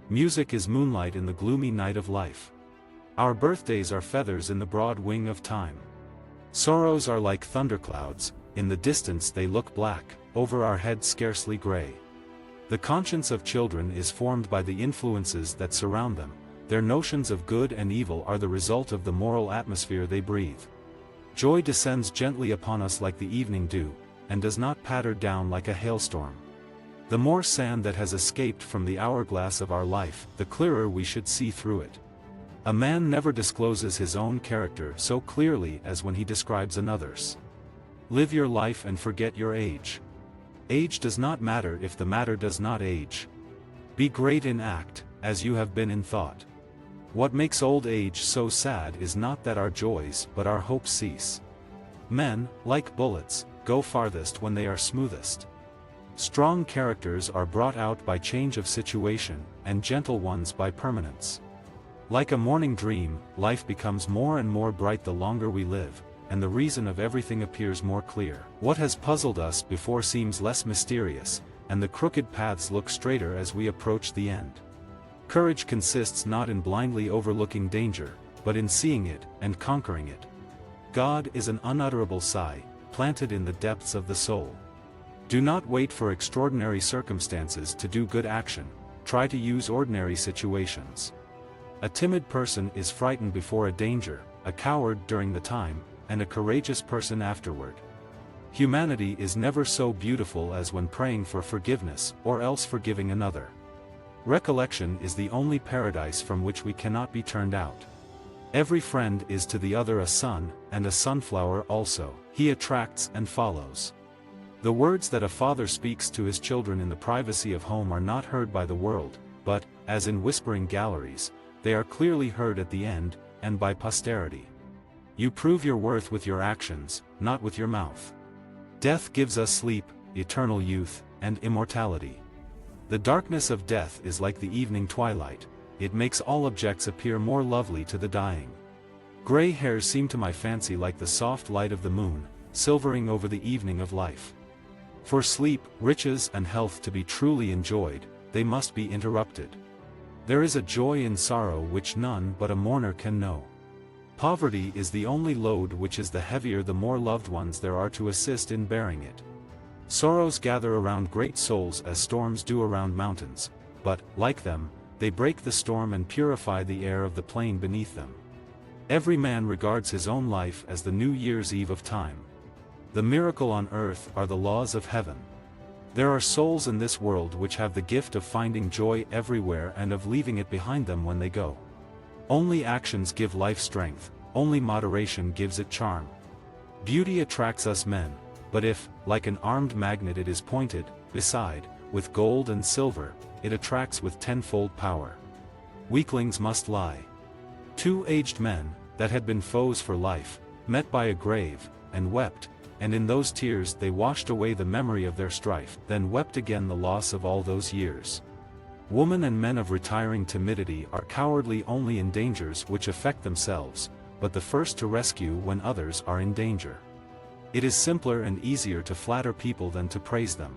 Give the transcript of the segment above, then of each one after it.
Music is moonlight in the gloomy night of life. Our birthdays are feathers in the broad wing of time. Sorrows are like thunderclouds, in the distance they look black, over our heads scarcely gray. The conscience of children is formed by the influences that surround them. Their notions of good and evil are the result of the moral atmosphere they breathe. Joy descends gently upon us like the evening dew, and does not patter down like a hailstorm. The more sand that has escaped from the hourglass of our life, the clearer we should see through it. A man never discloses his own character so clearly as when he describes another's. Live your life and forget your age. Age does not matter if the matter does not age. Be great in act, as you have been in thought. What makes old age so sad is not that our joys but our hopes cease. Men, like bullets, go farthest when they are smoothest. Strong characters are brought out by change of situation, and gentle ones by permanence. Like a morning dream, life becomes more and more bright the longer we live, and the reason of everything appears more clear. What has puzzled us before seems less mysterious, and the crooked paths look straighter as we approach the end. Courage consists not in blindly overlooking danger, but in seeing it, and conquering it. God is an unutterable sigh, planted in the depths of the soul. Do not wait for extraordinary circumstances to do good action, try to use ordinary situations. A timid person is frightened before a danger, a coward during the time, and a courageous person afterward. Humanity is never so beautiful as when praying for forgiveness, or else forgiving another. Recollection is the only paradise from which we cannot be turned out. Every friend is to the other a sun, and a sunflower also. He attracts and follows. The words that a father speaks to his children in the privacy of home are not heard by the world, but, as in whispering galleries, they are clearly heard at the end, and by posterity. You prove your worth with your actions, not with your mouth. Death gives us sleep, eternal youth, and immortality. The darkness of death is like the evening twilight, it makes all objects appear more lovely to the dying. Gray hairs seem to my fancy like the soft light of the moon, silvering over the evening of life. For sleep, riches and health to be truly enjoyed, they must be interrupted. There is a joy in sorrow which none but a mourner can know. Poverty is the only load which is the heavier the more loved ones there are to assist in bearing it. Sorrows gather around great souls as storms do around mountains, but, like them, they break the storm and purify the air of the plain beneath them. Every man regards his own life as the New Year's Eve of time. The miracle on earth are the laws of heaven. There are souls in this world which have the gift of finding joy everywhere and of leaving it behind them when they go. Only actions give life strength, only moderation gives it charm. Beauty attracts us men, but if, like an armed magnet it is pointed, beside, with gold and silver, it attracts with tenfold power. Weaklings must lie. Two aged men, that had been foes for life, met by a grave, and wept, and in those tears they washed away the memory of their strife, then wept again the loss of all those years. Women and men of retiring timidity are cowardly only in dangers which affect themselves, but the first to rescue when others are in danger. It is simpler and easier to flatter people than to praise them.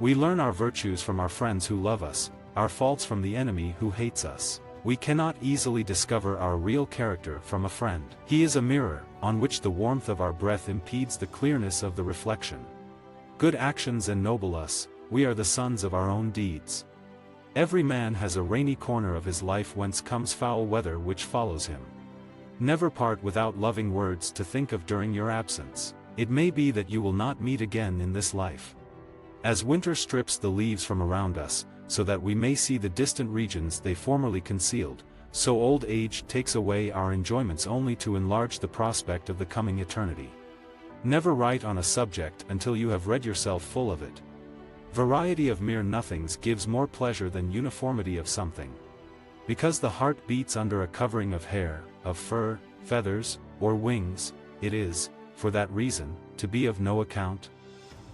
We learn our virtues from our friends who love us, our faults from the enemy who hates us. We cannot easily discover our real character from a friend. He is a mirror, on which the warmth of our breath impedes the clearness of the reflection. Good actions ennoble us, we are the sons of our own deeds. Every man has a rainy corner of his life whence comes foul weather which follows him. Never part without loving words to think of during your absence. It may be that you will not meet again in this life. As winter strips the leaves from around us, so that we may see the distant regions they formerly concealed, so old age takes away our enjoyments only to enlarge the prospect of the coming eternity. Never write on a subject until you have read yourself full of it. Variety of mere nothings gives more pleasure than uniformity of something. Because the heart beats under a covering of hair, of fur, feathers, or wings, it is, for that reason, to be of no account.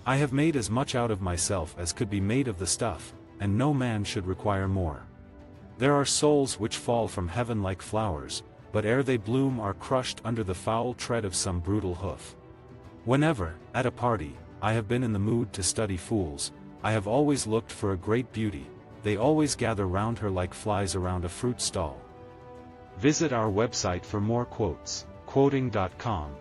I have made as much out of myself as could be made of the stuff, and no man should require more. There are souls which fall from heaven like flowers, but ere they bloom are crushed under the foul tread of some brutal hoof. Whenever, at a party, I have been in the mood to study fools, I have always looked for a great beauty, they always gather round her like flies around a fruit stall. Visit our website for more quotes, quoting.com.